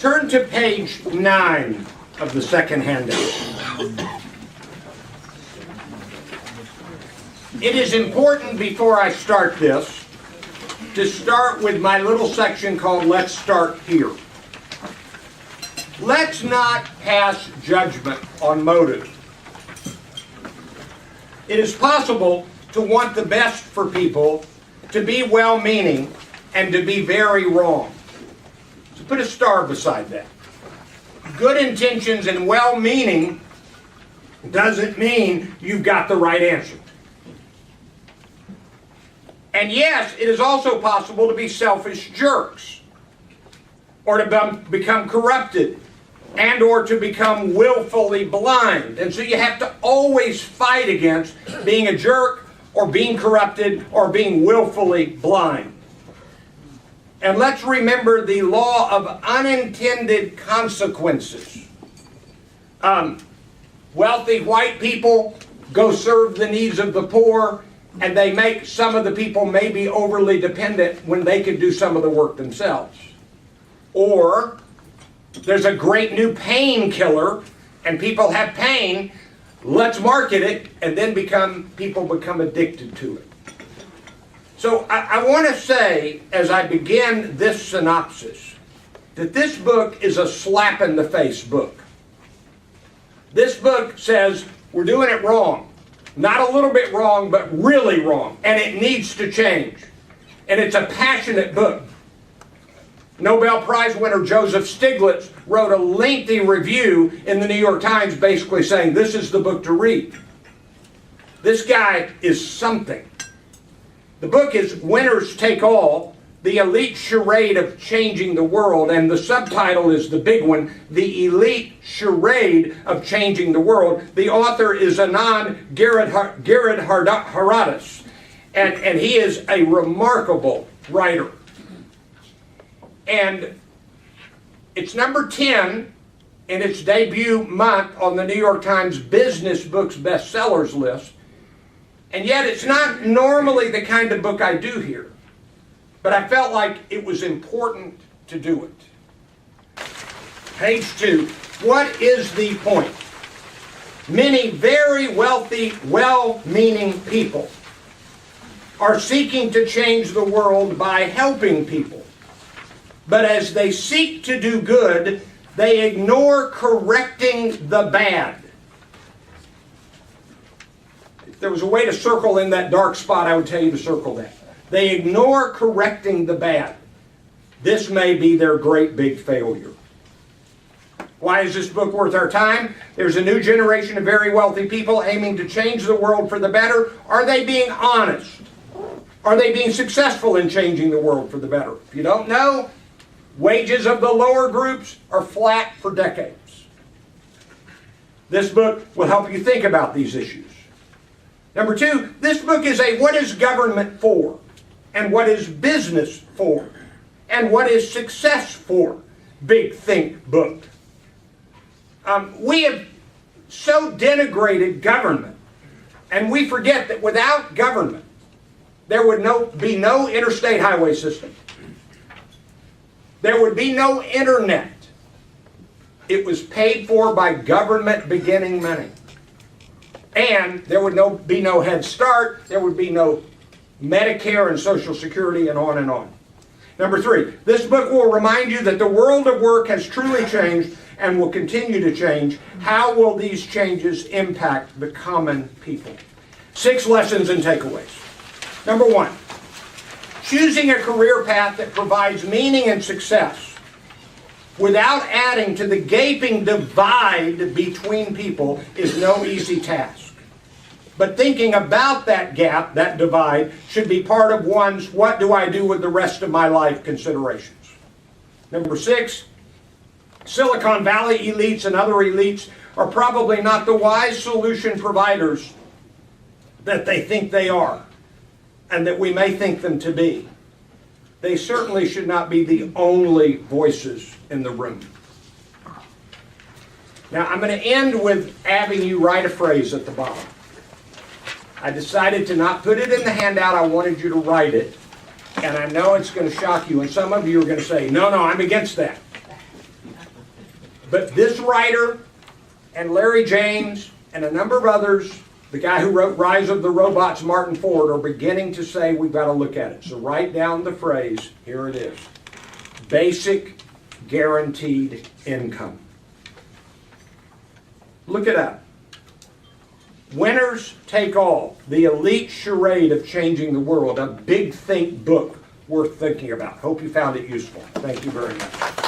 Turn to page 9 of the second handout. It is important before I start this to start with my little section called Let's Start Here. Let's not pass judgment on motive. It is possible to want the best for people, to be well-meaning, and to be very wrong. So put a star beside that. Good intentions and well-meaning doesn't mean you've got the right answer. And yes, it is also possible to be selfish jerks, or to become corrupted, and or to become willfully blind. And so you have to always fight against being a jerk, or being corrupted, or being willfully blind. And let's remember the law of unintended consequences. Wealthy white people go serve the needs of the poor, and they make some of the people maybe overly dependent when they could do some of the work themselves. Or there's a great new painkiller, and people have pain. Let's market it, and then people become addicted to it. So I want to say, as I begin this synopsis, that this book is a slap-in-the-face book. This book says we're doing it wrong. Not a little bit wrong, but really wrong. And it needs to change. And it's a passionate book. Nobel Prize winner Joseph Stiglitz wrote a lengthy review in the New York Times basically saying this is the book to read. This guy is something. The book is Winners Take All, the elite charade of changing the world, and the subtitle is the big one, The Elite Charade of Changing the World. The author is Anand Giridharadas, and he is a remarkable writer. And it's number 10 in its debut month on the New York Times Business Books bestsellers list, and yet it's not normally the kind of book I do here. But I felt like it was important to do it. Page 2. What is the point? Many very wealthy, well-meaning people are seeking to change the world by helping people. But as they seek to do good, they ignore correcting the bad. If there was a way to circle in that dark spot, I would tell you to circle that. They ignore correcting the bad. This may be their great big failure. Why is this book worth our time? There's a new generation of very wealthy people aiming to change the world for the better. Are they being honest? Are they being successful in changing the world for the better? If you don't know, wages of the lower groups are flat for decades. This book will help you think about these issues. Number 2, this book is a what is government for? And what is business for? And what is success for? Big think book. We have so denigrated government, and we forget that without government, there would be no interstate highway system. There would be no internet. It was paid for by government beginning money. And there would be no Head Start, there would be no Medicare and Social Security, and on and on. Number 3, this book will remind you that the world of work has truly changed and will continue to change. How will these changes impact the common people? 6 lessons and takeaways. Number 1, choosing a career path that provides meaning and success without adding to the gaping divide between people is no easy task. But thinking about that gap, that divide, should be part of one's what do I do with the rest of my life considerations. Number 6, Silicon Valley elites and other elites are probably not the wise solution providers that they think they are, and that we may think them to be. They certainly should not be the only voices in the room. Now, I'm going to end with having you write a phrase at the bottom. I decided to not put it in the handout. I wanted you to write it. And I know it's going to shock you. And some of you are going to say, no, I'm against that. But this writer and Larry James and a number of others, the guy who wrote Rise of the Robots, Martin Ford, are beginning to say we've got to look at it. So write down the phrase, here it is, basic guaranteed income. Look it up. Winners Take All, the elite charade of changing the world, a big think book worth thinking about. Hope you found it useful. Thank you very much.